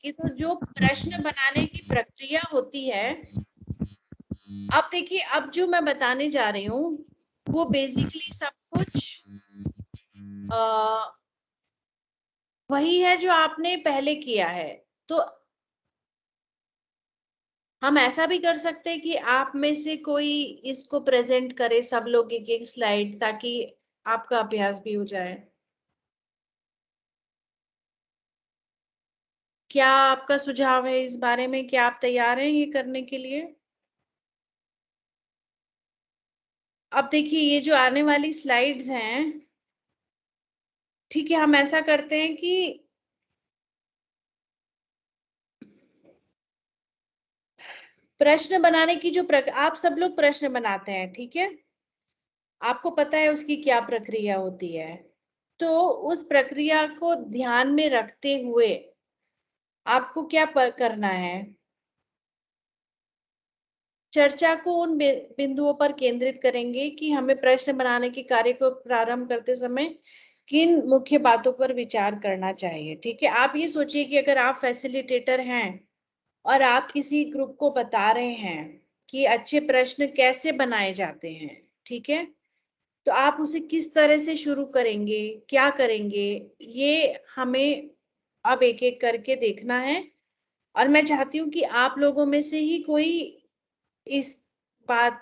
देखिए, तो जो प्रश्न बनाने की प्रक्रिया होती है, अब देखिए, अब जो मैं बताने जा रही हूँ वो बेसिकली सब कुछ वही है जो आपने पहले किया है। तो हम ऐसा भी कर सकते हैं कि आप में से कोई इसको प्रेजेंट करे, सब लोग एक एक स्लाइड, ताकि आपका अभ्यास भी हो जाए। क्या आपका सुझाव है इस बारे में? क्या आप तैयार हैं ये करने के लिए? अब देखिए, ये जो आने वाली स्लाइड्स हैं, ठीक है, हम ऐसा करते हैं कि प्रश्न बनाने की जो आप सब लोग प्रश्न बनाते हैं, ठीक है, आपको पता है उसकी क्या प्रक्रिया होती है। तो उस प्रक्रिया को ध्यान में रखते हुए आपको क्या करना है, चर्चा को उन बिंदुओं पर केंद्रित करेंगे कि हमें प्रश्न बनाने के कार्य को प्रारंभ करते समय किन मुख्य बातों पर विचार करना चाहिए। ठीक है, आप ये सोचिए कि अगर आप फैसिलिटेटर हैं और आप किसी ग्रुप को बता रहे हैं कि अच्छे प्रश्न कैसे बनाए जाते हैं, ठीक है, तो आप उसे किस तरह से शुरू करेंगे, क्या करेंगे, ये हमें अब एक एक करके देखना है। और मैं चाहती हूँ कि आप लोगों में से ही कोई इस बात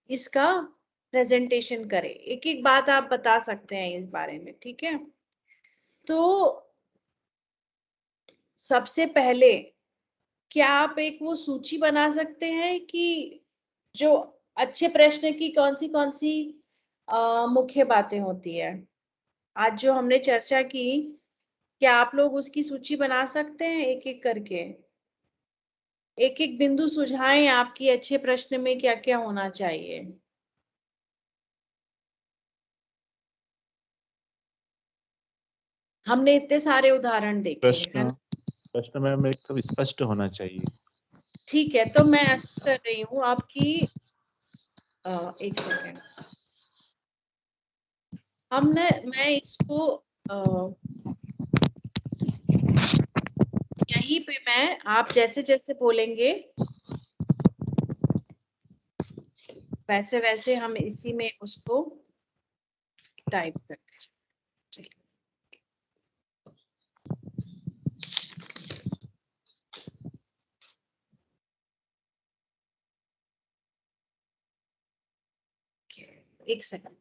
इसका प्रेजेंटेशन करे, एक एक बात आप बता सकते हैं इस बारे में, ठीक है। तो सबसे पहले, क्या आप एक वो सूची बना सकते हैं कि जो अच्छे प्रश्न की कौन सी मुख्य बातें होती है, आज जो हमने चर्चा की, क्या आप लोग उसकी सूची बना सकते हैं एक एक करके? एक एक बिंदु सुझाएं आपकी अच्छे प्रश्न में क्या क्या होना चाहिए। हमने इतने सारे उदाहरण देखे है प्रश्न ना। प्रश्न में एक तो स्पष्ट होना चाहिए। ठीक है, तो मैं ऐसा कर रही हूँ आपकी, एक सेकेंड, मैं इसको यहीं पे मैं, आप जैसे जैसे बोलेंगे वैसे वैसे हम इसी में उसको टाइप करते हैं। चलिए, एक सेकंड,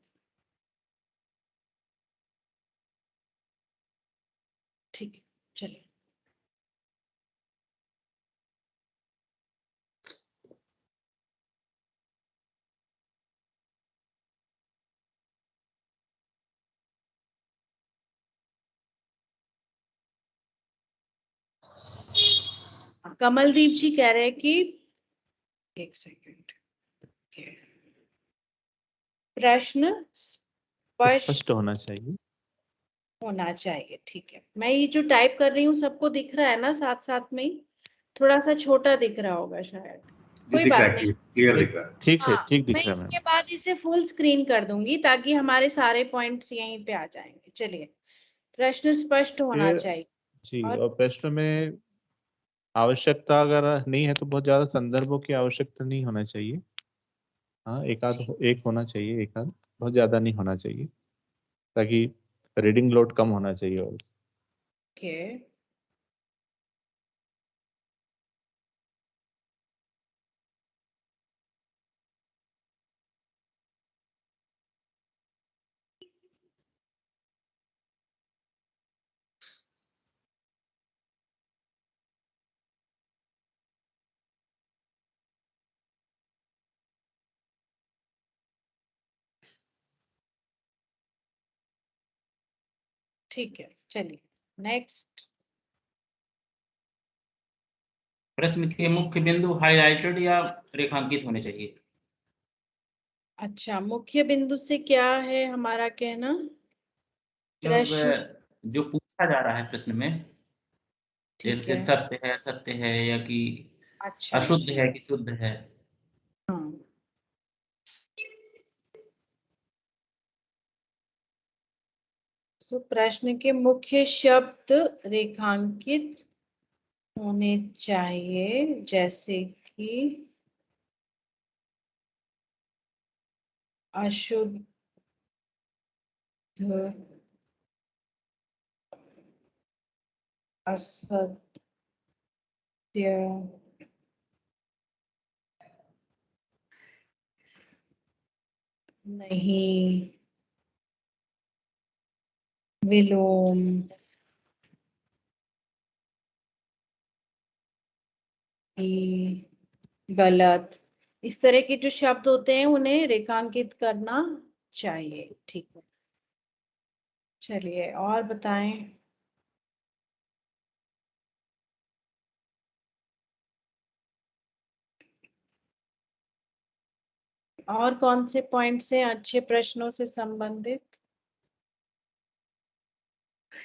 ठीक है, चलिए। कमलदीप जी कह रहे हैं कि, एक सेकंड, प्रश्न स्पष्ट स्पष्ट होना चाहिए। होना चाहिए। ठीक है, मैं ये जो टाइप कर रही हूँ सबको दिख रहा है ना साथ साथ में ही? थोड़ा सा छोटा दिख रहा होगा शायद, जी कोई दिख रहा बात है, नहीं। क्लियर दिख रहा है। ठीक है, हाँ, ठीक मैं दिख रहा है इसके मैम। बाद इसे फुल स्क्रीन कर दूंगी ताकि हमारे सारे पॉइंट्स यहीं पे आ जाएंगे। चलिए, प्रश्न स्पष्ट होना फिर चाहिए। जी, और और प्रश्न में आवश्यकता अगर नहीं है तो बहुत ज्यादा संदर्भों की आवश्यकता नहीं होना चाहिए। हाँ, ठीक, एक होना चाहिए, एक आध, बहुत ज्यादा नहीं होना चाहिए, ताकि रीडिंग लोड कम होना चाहिए। और है, ठीक है, चलिए नेक्स्ट। प्रश्न के मुख्य बिंदु हाईलाइटेड या रेखांकित होने चाहिए। अच्छा, मुख्य बिंदु से क्या है हमारा कहना? प्रश्न, मतलब जो पूछा जा रहा है प्रश्न में, ठीक जैसे है, सत्य है, असत्य है, या कि अच्छा अशुद्ध अच्छा, है कि शुद्ध है। हाँ। तो प्रश्न के मुख्य शब्द रेखांकित होने चाहिए, जैसे कि अशुद्ध, असत्य, नहीं, विलोम, गलत, इस तरह के जो शब्द होते हैं उन्हें रेखांकित करना चाहिए। ठीक है, चलिए और बताएं। और कौन से पॉइंट्स हैं अच्छे प्रश्नों से संबंधित?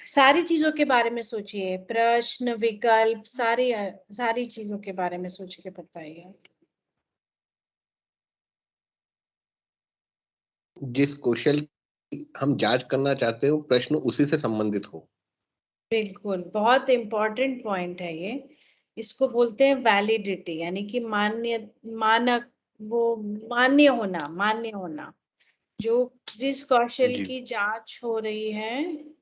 सारी चीजों के बारे में सोचिए, प्रश्न, विकल्प, सारी सारी चीजों के बारे में सोच के बताइए। जिस कौशल की हम जांच करना चाहते हो प्रश्न उसी से संबंधित हो। बिल्कुल, बहुत इंपॉर्टेंट पॉइंट है ये। इसको बोलते हैं वैलिडिटी, यानी कि मानक, वो मान्य होना, जो जिस कौशल जी की जांच हो रही है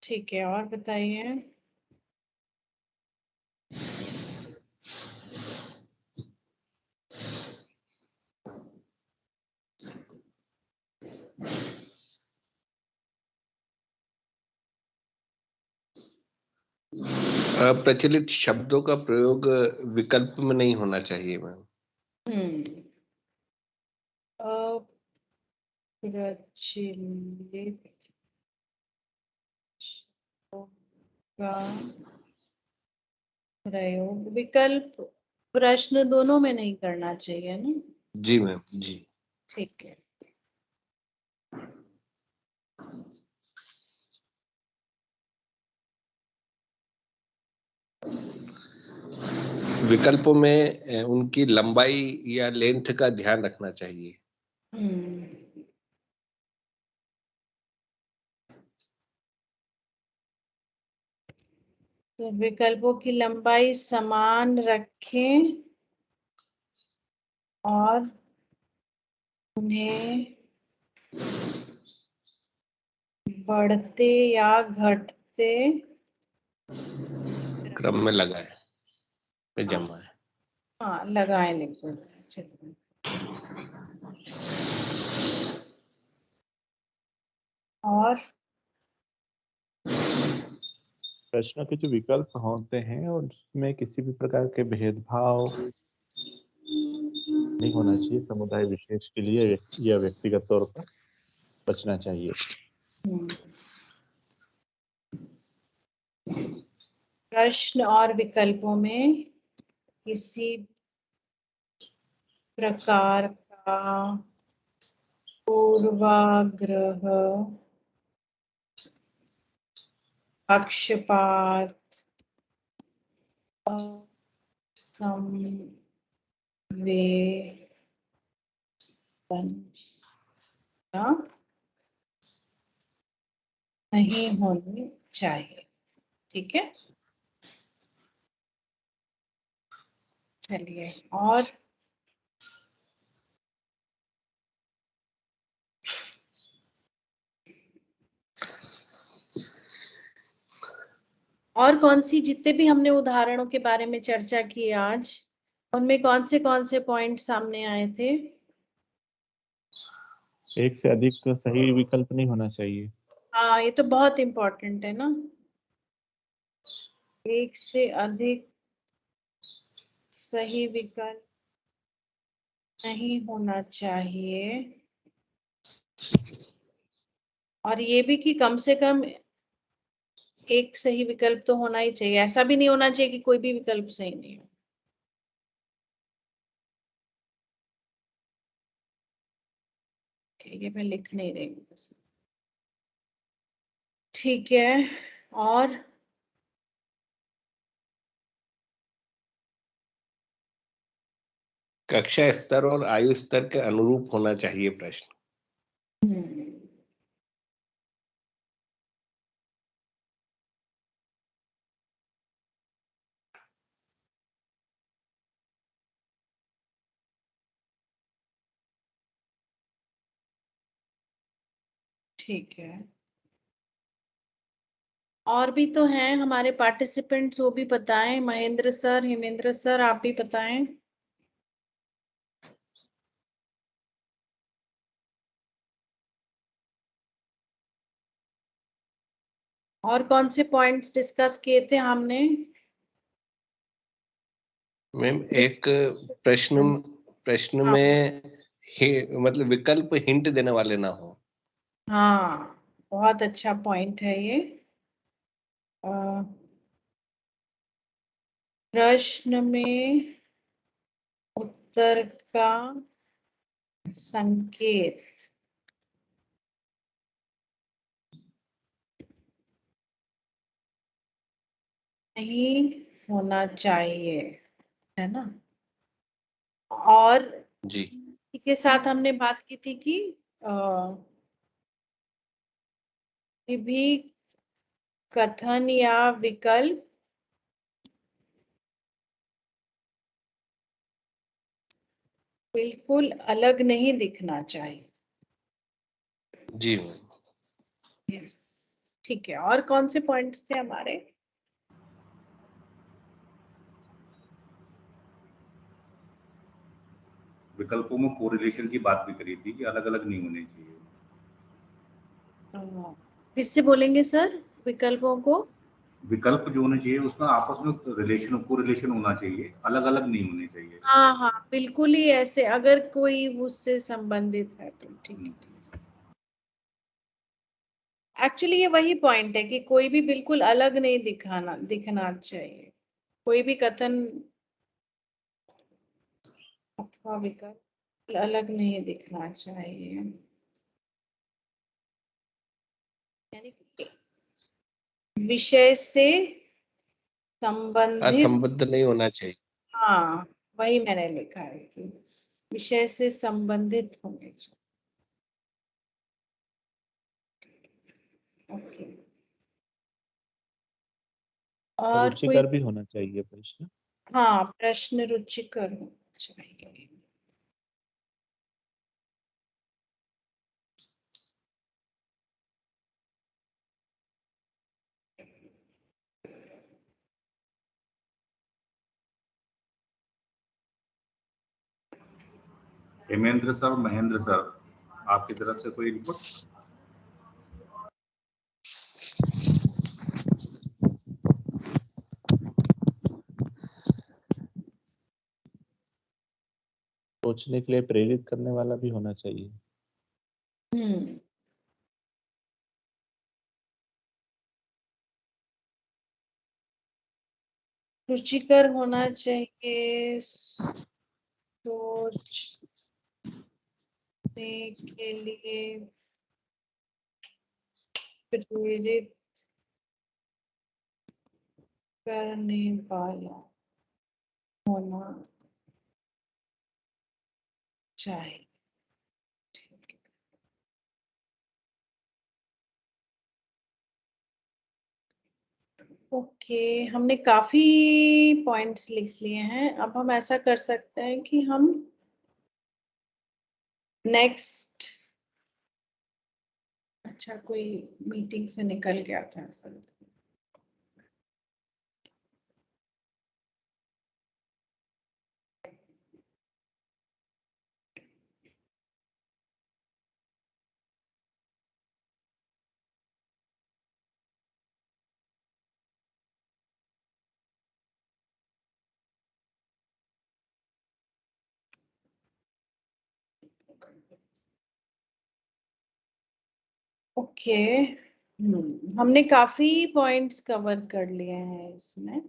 ठीक है, और बताइए। प्रचलित शब्दों का प्रयोग विकल्प में नहीं होना चाहिए मैम। हम्म अप्रचलित शब्दों का प्रयोग विकल्प, प्रश्न दोनों में नहीं करना चाहिए ना। जी मैम जी। ठीक है, विकल्पों में उनकी लंबाई या लेंथ का ध्यान रखना चाहिए। हम्म तो विकल्पों की लंबाई समान रखें और उन्हें बढ़ते या घटते क्रम में लगाए में जमाए। हाँ लगाए, लिखो। चलिए, और प्रश्न के जो विकल्प होते हैं उसमें किसी भी प्रकार के भेदभाव नहीं होना चाहिए, समुदाय विशेष के लिए या व्यक्तिगत तौर पर बचना चाहिए। प्रश्न और विकल्पों में किसी प्रकार का पूर्वाग्रह, पक्षपात, असंवेदनशीलता नहीं होनी चाहिए। ठीक है, चलिए और कौन सी, जितने भी हमने उदाहरणों के बारे में चर्चा की आज, उनमें कौन से पॉइंट सामने आए थे? एक से अधिक सही विकल्प नहीं होना चाहिए। हाँ, ये तो बहुत इम्पोर्टेंट है ना। एक से अधिक सही विकल्प नहीं होना चाहिए, और ये भी कि कम से कम एक सही विकल्प तो होना ही चाहिए। ऐसा भी नहीं होना चाहिए कि कोई भी विकल्प सही नहीं हो। ये मैं लिख नहीं रही हूँ। ठीक है, और कक्षा स्तर और आयु स्तर के अनुरूप होना चाहिए प्रश्न। ठीक है, और भी तो हैं हमारे पार्टिसिपेंट्स, वो भी बताएं। महेंद्र सर, हेमेंद्र सर, आप भी बताएं। और कौन से पॉइंट्स डिस्कस किए थे हमने? मैम एक प्रश्न प्रश्न हाँ में मतलब विकल्प हिंट देने वाले ना हो। हाँ, बहुत अच्छा पॉइंट है ये। अ, प्रश्न में उत्तर का संकेत नहीं होना चाहिए, है ना? और जी इसी के साथ हमने बात की थी कि अ, भी कथन या विकल्प बिल्कुल अलग नहीं दिखना चाहिए। जी मैम। यस, ठीक है। और कौन से पॉइंट्स थे हमारे? विकल्पों में कोरिलेशन की बात भी करी थी कि अलग अलग नहीं होने चाहिए। फिर से बोलेंगे सर, विकल्पों को? विकल्प जो होने चाहिए उसमें आपस में रिलेशन कोरिलेशन होना चाहिए, अलग अलग नहीं होने चाहिए। हाँ हाँ, बिल्कुल ही ऐसे, अगर कोई उससे संबंधित है तो ठीक है। एक्चुअली ये वही पॉइंट है कि कोई भी बिल्कुल अलग नहीं दिखना चाहिए। कोई भी कथन अथवा विकल्प अलग नहीं दिखना चाहिए, यानी कि विषय से संबंधित। असंबद्ध नहीं होना चाहिए। हाँ, वही मैंने लिखा है कि विषय से संबंधित होने चाहिए। ओके, और कोई? रुचिकर भी होना चाहिए प्रश्न। हाँ, प्रश्न रुचिकर होना चाहिए। हेमेंद्र सर, महेंद्र सर, आपकी तरफ से कोई इनपुट? सोचने के लिए प्रेरित करने वाला भी होना चाहिए। हम्म, रुचिकर होना चाहिए, सोचने के लिए प्रेरित करने वाला होना चाहिए। ओके, हमने काफी पॉइंट्स लिख लिए हैं। अब हम ऐसा कर सकते हैं कि हम नेक्स्ट, अच्छा कोई मीटिंग से निकल गया था सर। ओके, हमने काफी पॉइंट्स कवर कर लिए हैं इसमें।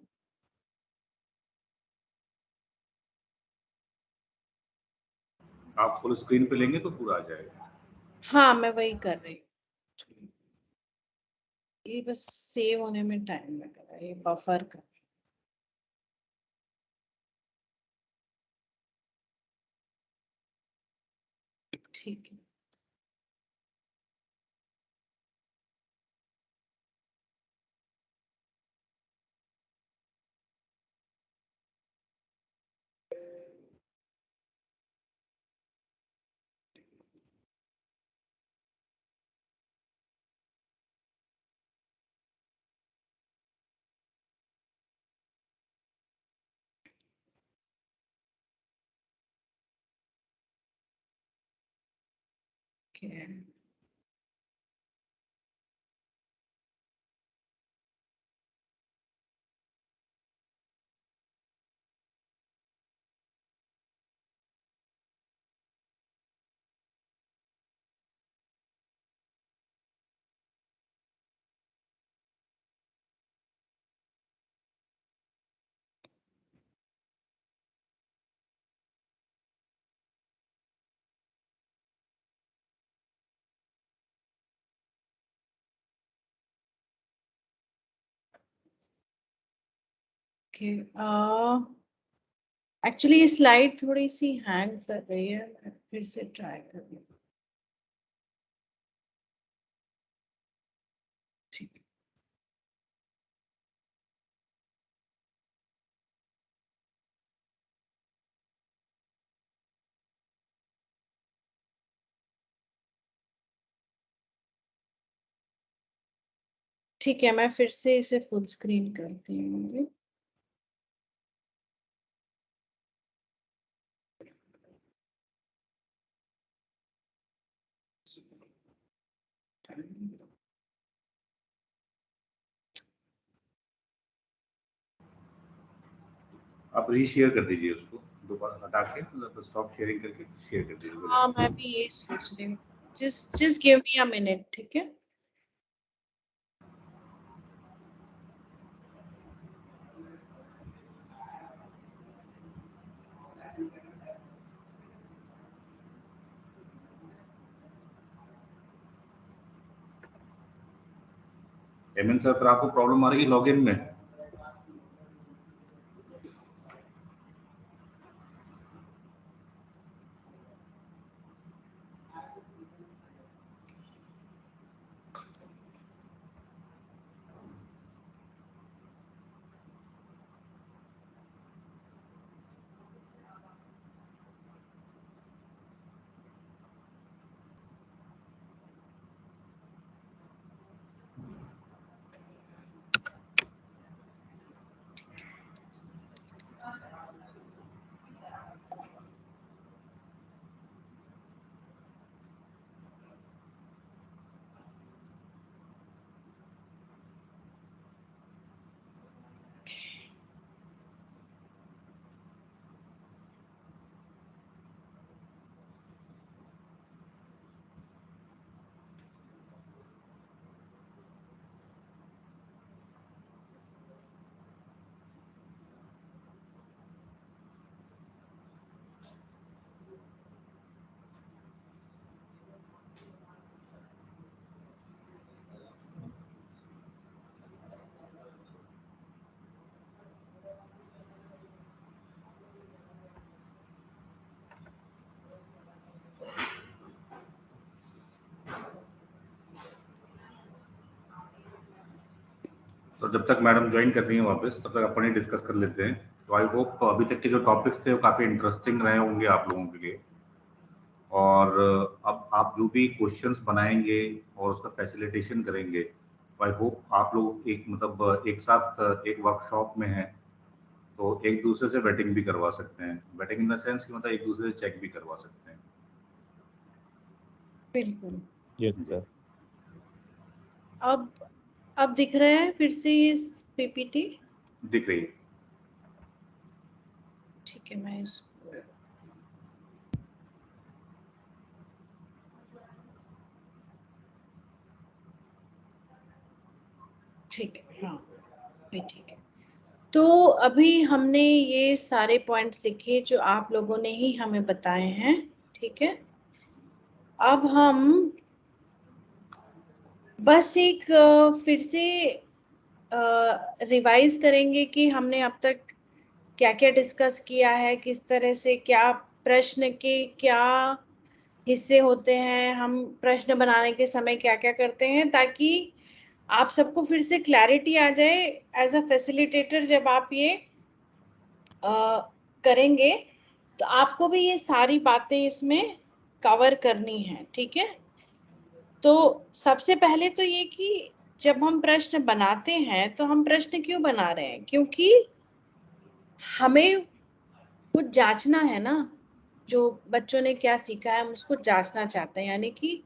आप फुल स्क्रीन पे लेंगे तो पूरा आ जाएगा। हाँ मैं वही कर रही हूँ, ये बस सेव होने में टाइम लग रहा है, ये बफर का। ठीक है, okay. एक्चुअली ये स्लाइड थोड़ी सी हैंग कर रही है, मैं फिर से ट्राई कर रही हूँ। ठीक है, ठीक है, मैं फिर से इसे फुल स्क्रीन करती हूँ। आप रीशेयर कर दीजिए उसको, दोबारा हटा के मतलब स्टॉप शेयरिंग करके शेयर कर दीजिए। हाँ मैं भी यही सोच रही हूँ, just give me a minute, ठीक है। एमएन सर, फिर आपको प्रॉब्लम आ रही है लॉगिन में? तो जब तक मैडम ज्वाइन कर रही हैं वापस, तब तक अपन ही डिस्कस कर लेते हैं। तो आई होप अभी तक के जो टॉपिक्स थे वो काफ़ी इंटरेस्टिंग रहे होंगे आप लोगों के लिए। और अब आप जो भी क्वेश्चंस बनाएंगे और उसका फैसिलिटेशन करेंगे, तो आई होप आप लोग एक मतलब एक साथ एक वर्कशॉप में हैं, तो एक दूसरे से वेटिंग भी करवा सकते हैं। वेटिंग इन द सेंस कि मतलब एक दूसरे से चेक भी करवा सकते हैं। बिल्कुल। Yes sir. अब दिख रहा है फिर से ये पीपीटी? दिख रही है। ठीक है, मैं इसको ठीक है, हाँ ठीक है। तो अभी हमने ये सारे पॉइंट्स लिखे जो आप लोगों ने ही हमें बताए हैं, ठीक है। अब हम बस एक फिर से रिवाइज करेंगे कि हमने अब तक क्या क्या डिस्कस किया है, किस तरह से, क्या प्रश्न के क्या हिस्से होते हैं, हम प्रश्न बनाने के समय क्या क्या करते हैं, ताकि आप सबको फिर से क्लैरिटी आ जाए एज अ फैसिलिटेटर। जब आप ये करेंगे तो आपको भी ये सारी बातें इसमें कवर करनी है, ठीक है। तो सबसे पहले तो ये कि जब हम प्रश्न बनाते हैं तो हम प्रश्न क्यों बना रहे हैं, क्योंकि हमें कुछ जांचना है ना, जो बच्चों ने क्या सीखा है हम उसको जांचना चाहते हैं, यानी कि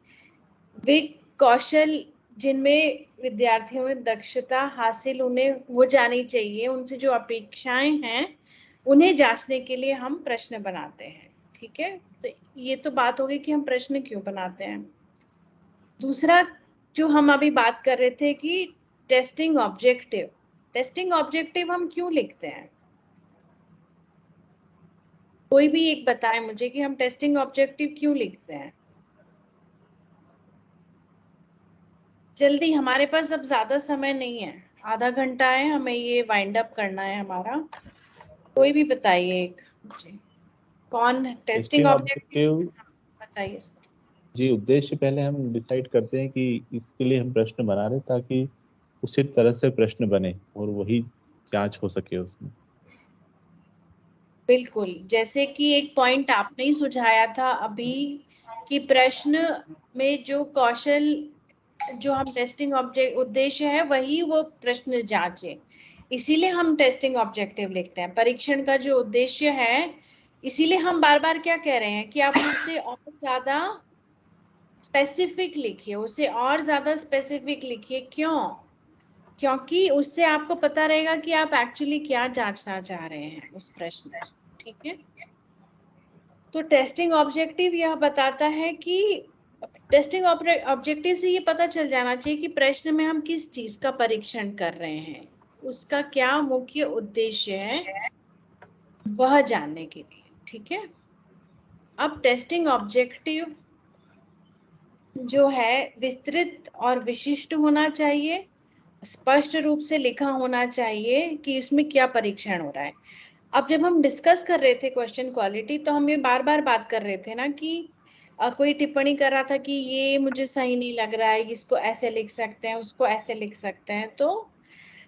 वे कौशल जिनमें विद्यार्थियों में दक्षता हासिल उन्हें हो जानी चाहिए, उनसे जो अपेक्षाएं हैं उन्हें जांचने के लिए हम प्रश्न बनाते हैं, ठीक है। तो ये तो बात हो गई कि हम प्रश्न क्यों बनाते हैं। दूसरा जो हम अभी बात कर रहे थे कि टेस्टिंग ऑब्जेक्टिव, टेस्टिंग ऑब्जेक्टिव हम क्यों लिखते हैं, कोई भी एक बताए मुझे कि हम टेस्टिंग ऑब्जेक्टिव क्यों लिखते हैं। जल्दी, हमारे पास अब ज्यादा समय नहीं है, आधा घंटा है, हमें ये वाइंड अप करना है हमारा। कोई भी बताइए एक मुझे, कौन टेस्टिंग टेस्टिंग ऑब्जेक्टिव ऑब्जेक्टिव बताइए सर। जी, उद्देश्य पहले हम डिसाइड करते हैं कि इसके लिए हम प्रश्न बना रहे हैं, ताकि उसी तरह से प्रश्न बने और वही जांच हो सके उसमें। बिल्कुल, जैसे कि एक पॉइंट आपने ही सुझाया था अभी कि प्रश्न में जो कौशल, जो हम टेस्टिंग ऑब्जेक्ट उद्देश्य है वही वो प्रश्न जांचे, इसीलिए हम टेस्टिंग ऑब्जेक्टिव लिखते हैं। परीक्षण का जो उद्देश्य है, इसीलिए हम बार बार क्या कह रहे हैं कि आप उससे और ज्यादा स्पेसिफिक लिखिए, उसे और ज्यादा स्पेसिफिक लिखिए। क्यों? क्योंकि उससे आपको पता रहेगा कि आप एक्चुअली क्या जांचना चाह रहे हैं उस प्रश्न में, ठीक है। तो टेस्टिंग ऑब्जेक्टिव यह बताता है कि टेस्टिंग ऑब्जेक्टिव से ये पता चल जाना चाहिए कि प्रश्न में हम किस चीज का परीक्षण कर रहे हैं, उसका क्या मुख्य उद्देश्य है वह जानने के लिए, ठीक है। अब टेस्टिंग ऑब्जेक्टिव जो है विस्तृत और विशिष्ट होना चाहिए, स्पष्ट रूप से लिखा होना चाहिए कि इसमें क्या परीक्षण हो रहा है। अब जब हम डिस्कस कर रहे थे क्वेश्चन क्वालिटी, तो हम ये बार बार बात कर रहे थे ना कि कोई टिप्पणी कर रहा था कि ये मुझे सही नहीं लग रहा है, इसको ऐसे लिख सकते हैं, उसको ऐसे लिख सकते हैं। तो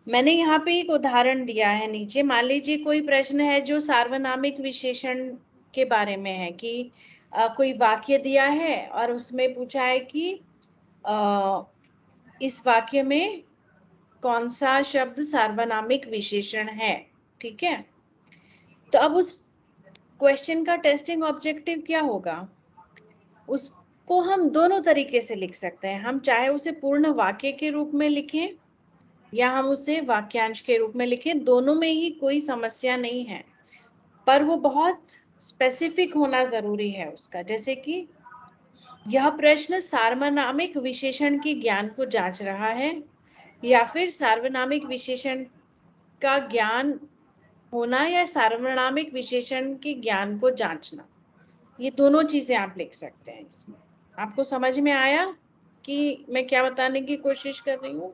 मैंने यहाँ पे एक उदाहरण दिया है नीचे। मान लीजिए कोई प्रश्न है जो सार्वनामिक विशेषण के बारे में है कि कोई वाक्य दिया है और उसमें पूछा है कि इस वाक्य में कौन सा शब्द सार्वनामिक विशेषण है, ठीक है। तो अब उस क्वेश्चन का टेस्टिंग ऑब्जेक्टिव क्या होगा, उसको हम दोनों तरीके से लिख सकते हैं। हम चाहे उसे पूर्ण वाक्य के रूप में लिखें या हम उसे वाक्यांश के रूप में लिखें, दोनों में ही कोई समस्या नहीं है, पर वो बहुत स्पेसिफिक होना जरूरी है उसका। जैसे कि यह प्रश्न सार्वनामिक विशेषण के ज्ञान को जांच रहा है या फिर सार्वनामिक विशेषण का ज्ञान होना या सार्वनामिक विशेषण के ज्ञान को जांचना, ये दोनों चीजें आप लिख सकते हैं इसमें। आपको समझ में आया कि मैं क्या बताने की कोशिश कर रही हूँ?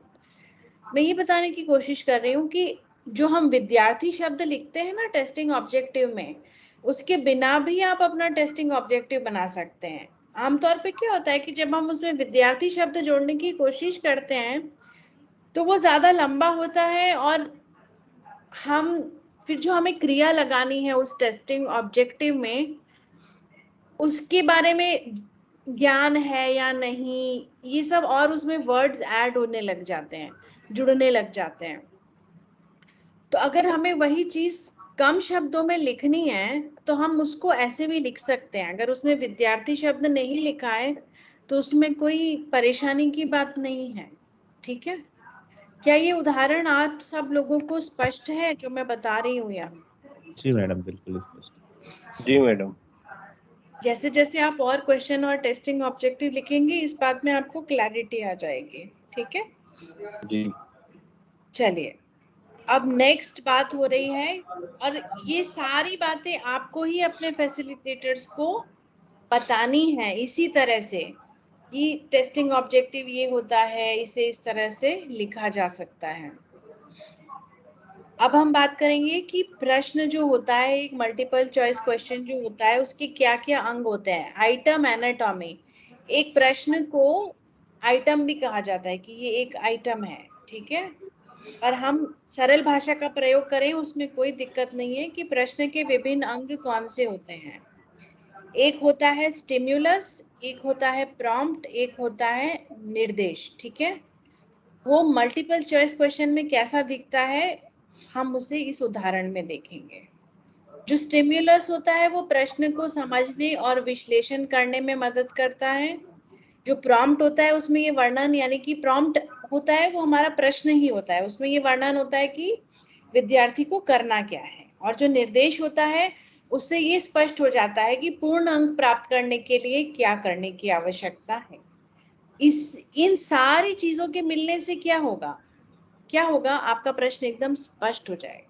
मैं ये बताने की कोशिश कर रही हूँ कि जो हम विद्यार्थी शब्द लिखते हैं ना टेस्टिंग ऑब्जेक्टिव में, उसके बिना भी आप अपना टेस्टिंग ऑब्जेक्टिव बना सकते हैं। आमतौर पे क्या होता है कि जब हम उसमें विद्यार्थी शब्द जोड़ने की कोशिश करते हैं तो वो ज्यादा लंबा होता है, और हम फिर जो हमें क्रिया लगानी है उस टेस्टिंग ऑब्जेक्टिव में, उसके बारे में ज्ञान है या नहीं, ये सब, और उसमें वर्ड्स ऐड होने लग जाते हैं, जुड़ने लग जाते हैं। तो अगर हमें वही चीज कम शब्दों में लिखनी है तो हम उसको ऐसे भी लिख सकते हैं। अगर उसमें विद्यार्थी शब्द नहीं लिखा है तो उसमें कोई परेशानी की बात नहीं है, ठीक है। क्या ये उदाहरण आप सब लोगों को स्पष्ट है जो मैं बता रही हूँ यहाँ? जी मैडम, बिल्कुल स्पष्ट। जी मैडम। जैसे जैसे आप और क्वेश्चन और टेस्टिंग ऑब्जेक्टिव लिखेंगे इस बात में आपको क्लैरिटी आ जाएगी, ठीक है। जी चलिए, अब नेक्स्ट बात हो रही है, और ये सारी बातें आपको ही अपने फैसिलिटेटर्स को बतानी है इसी तरह से। कि टेस्टिंग ऑब्जेक्टिव ये होता है, इसे इस तरह से लिखा जा सकता है। अब हम बात करेंगे कि प्रश्न जो होता है, एक मल्टीपल चॉइस क्वेश्चन जो होता है, उसके क्या क्या अंग होते हैं। आइटम एनाटॉमी, एक प्रश्न को आइटम भी कहा जाता है कि ये एक आइटम है, ठीक है। और हम सरल भाषा का प्रयोग करें उसमें कोई दिक्कत नहीं है कि प्रश्न के विभिन्न अंग कौन से होते हैं। एक होता है स्टिम्युलस, एक होता है प्रॉम्प्ट, एक होता है निर्देश, ठीक है। वो मल्टीपल चॉइस क्वेश्चन में कैसा दिखता है हम उसे इस उदाहरण में देखेंगे। जो स्टिम्युलस होता है वो प्रश्न को समझने और विश्लेषण करने में मदद करता है। जो प्रॉम्प्ट होता है उसमें ये वर्णन, यानी कि प्रॉम्प्ट होता है वो हमारा प्रश्न ही होता है, उसमें ये वर्णन होता है कि विद्यार्थी को करना क्या है। और जो निर्देश होता है उससे ये स्पष्ट हो जाता है कि पूर्ण अंक प्राप्त करने के लिए क्या करने की आवश्यकता है। इन सारी चीजों के मिलने से क्या होगा, आपका प्रश्न एकदम स्पष्ट हो जाएगा,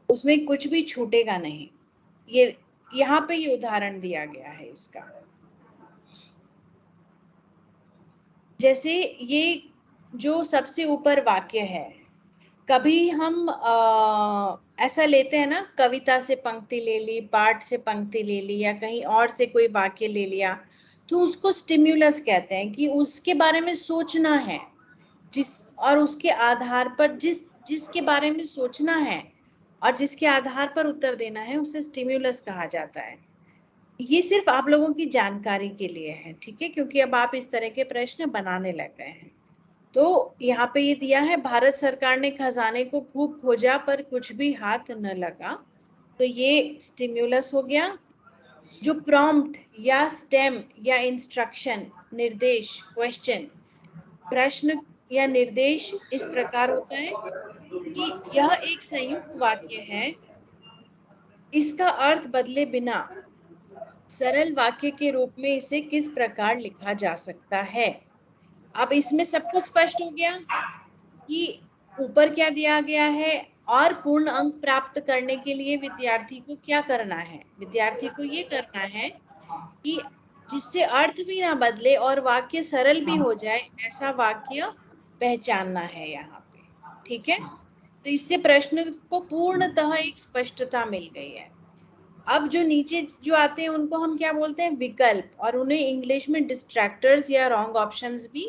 उसमें कुछ भी छूटेगा नहीं। ये यहाँ पे ये उदाहरण दिया गया है इसका। जैसे ये जो सबसे ऊपर वाक्य है, कभी हम ऐसा लेते हैं ना, कविता से पंक्ति ले ली, पाठ से पंक्ति ले ली, या कहीं और से कोई वाक्य ले लिया, तो उसको स्टिम्युलस कहते हैं कि उसके बारे में सोचना है, और उसके आधार पर जिसके बारे में सोचना है और जिसके आधार पर उत्तर देना है उसे स्टिम्युलस कहा जाता है। ये सिर्फ आप लोगों की जानकारी के लिए है, ठीक है, क्योंकि अब आप इस तरह के प्रश्न बनाने लग गए हैं। तो यहाँ पे ये दिया है, भारत सरकार ने खजाने को खूब खोजा पर कुछ भी हाथ न लगा, तो ये स्टिम्युलस हो गया। जो प्रॉम्प्ट या स्टेम या इंस्ट्रक्शन, निर्देश, क्वेश्चन, प्रश्न या निर्देश इस प्रकार होता है कि यह एक संयुक्त वाक्य है, इसका अर्थ बदले बिना सरल वाक्य के रूप में इसे किस प्रकार लिखा जा सकता है। अब इसमें सबको स्पष्ट हो गया कि ऊपर क्या दिया गया है, और पूर्ण अंक प्राप्त करने के लिए विद्यार्थी को क्या करना है। विद्यार्थी को ये करना है कि जिससे अर्थ भी ना बदले और वाक्य सरल भी हो जाए, ऐसा वाक्य पहचानना है यहाँ पे, ठीक है। तो इससे प्रश्न को पूर्णतः एक स्पष्टता मिल गई है। अब जो नीचे जो आते हैं उनको हम क्या बोलते हैं, विकल्प, और उन्हें इंग्लिश में डिस्ट्रैक्टर्स या रॉन्ग ऑप्शंस भी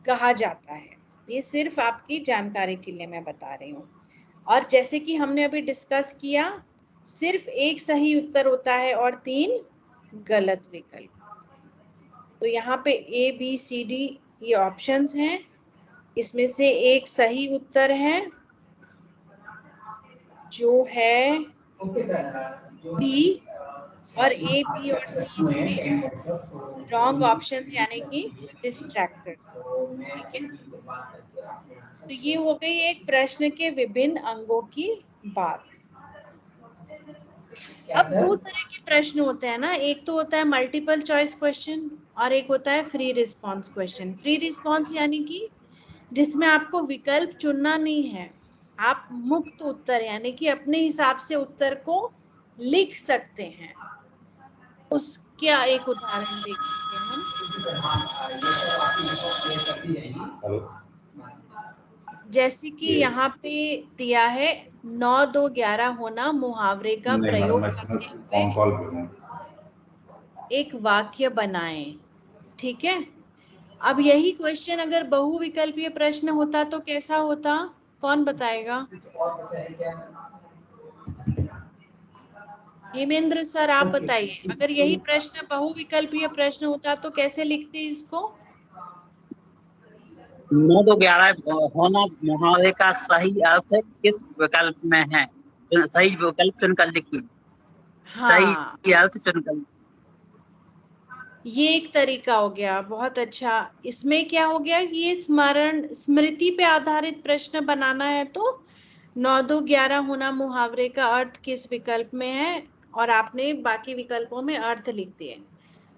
कहा जाता है। ये सिर्फ आपकी जानकारी के लिए मैं बता रही हूँ। और जैसे कि हमने अभी डिस्कस किया, सिर्फ एक सही उत्तर होता है और 3 गलत विकल्प। तो यहाँ पे A, B, C, D ये ऑप्शंस हैं, इसमें से एक सही उत्तर है जो है D, और A, B और C इसके रॉन्ग ऑप्शंस यानी कि डिस्ट्रैक्टर्स, ठीक है। तो ये हो गई एक प्रश्न के विभिन्न अंगों की बात। अब 2 तरह के प्रश्न होते हैं ना, एक तो होता है मल्टीपल चॉइस क्वेश्चन और एक होता है free response question. Free response यानी कि जिसमें आपको विकल्प चुनना नहीं है, आप मुक्त उत्तर यानी कि अपने हिसाब से उत्तर को लिख सकते हैं। उसका एक उदाहरण देखेंगे हम। जैसे कि यहाँ पे दिया है 9, 2, 11 होना मुहावरे का नहीं मैडम, प्रयोग मैं करते हुए फोन कॉल पे हूँ। एक वाक्य बनाएं, ठीक है। अब यही क्वेश्चन अगर बहुविकल्पीय प्रश्न होता तो कैसा होता, कौन बताएगा? हेमेंद्र सर आप बताइए, अगर यही प्रश्न बहुविकल्पीय प्रश्न होता तो कैसे लिखते इसको? 9, 2, 11 होना मुहावरे का सही अर्थ किस विकल्प में है? सही विकल्प चुनकर लिखिए। हाँ, सही अर्थ चुनकर। ये एक तरीका हो गया, बहुत अच्छा। इसमें क्या हो गया कि ये स्मृति पे आधारित प्रश्न बनाना है, तो 9, 2, 11 होना मुहावरे का अर्थ किस विकल्प में है, और आपने बाकी विकल्पों में अर्थ लिख दिए।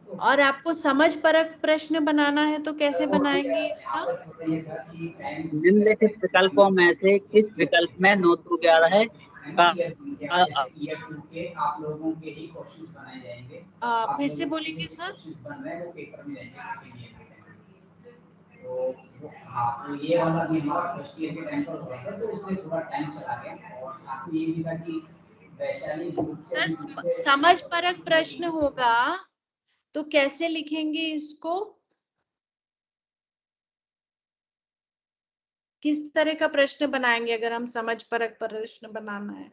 और आपको समझ परक प्रश्न बनाना है तो कैसे बनाएंगे इसका? निम्नलिखित विकल्पों में से किस विकल्प में 9, 2, 11 का फिर से बोलेंगे सर? हाँ, तो ये वाला भी हमारा फर्स्ट ईयर के टाइम पर हो रहा था, तो इसलिए थोड़ा टाइम चला गया। और साथ में ये भी था कि वैशाली ग्रुप से सर समझ परक प्रश्न होगा तो कैसे लिखेंगे इसको? किस तरह का प्रश्न बनाएंगे अगर हम समझ परक प्रश्न बनाना है?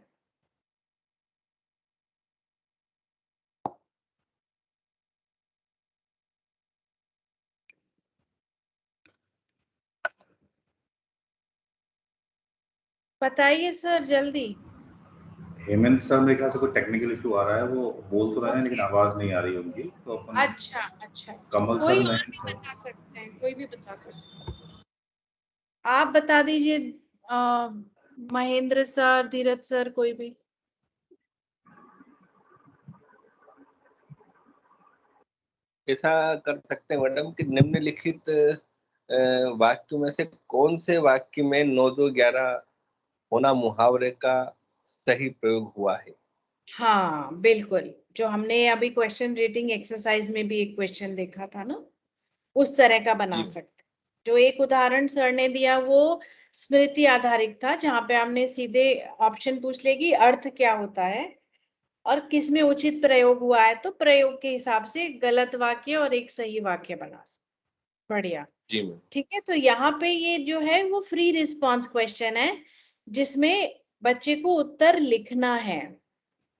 बताइए सर जल्दी। हेमंत सर मेरे ख्याल से कोई टेक्निकल इशू आ रहा है, वो बोल तो रहे हैं लेकिन आवाज नहीं आ रही उनकी, तो अपन अच्छा अच्छा, कमल सर, कोई और मयंक भी सर। बता सकते हैं, कोई भी बता सकते हैं। आप बता दीजिए, महेंद्र सर, धीरज सर, कोई भी। ऐसा कर सकते हैं मैडम कि निम्नलिखित वाक्यों में से कौन से वाक्य में 9 2 11 होना मुहावरे का सही प्रयोग हुआ है। हाँ बिल्कुल, जो हमने अभी क्वेश्चन रेटिंग एक्सरसाइज में भी एक क्वेश्चन देखा था ना, उस तरह का बना सकते। जो एक उदाहरण सर ने दिया वो स्मृति आधारित था, जहां पे हमने सीधे ऑप्शन पूछ ले कि अर्थ क्या होता है और किस में उचित प्रयोग हुआ है, तो प्रयोग के हिसाब से गलत वाक्य और एक सही वाक्य बना सकते। बढ़िया, जी मैम। ठीक है। तो यहाँ पे ये जो है वो फ्री रिस्पॉन्स क्वेश्चन है, जिसमें बच्चे को उत्तर लिखना है।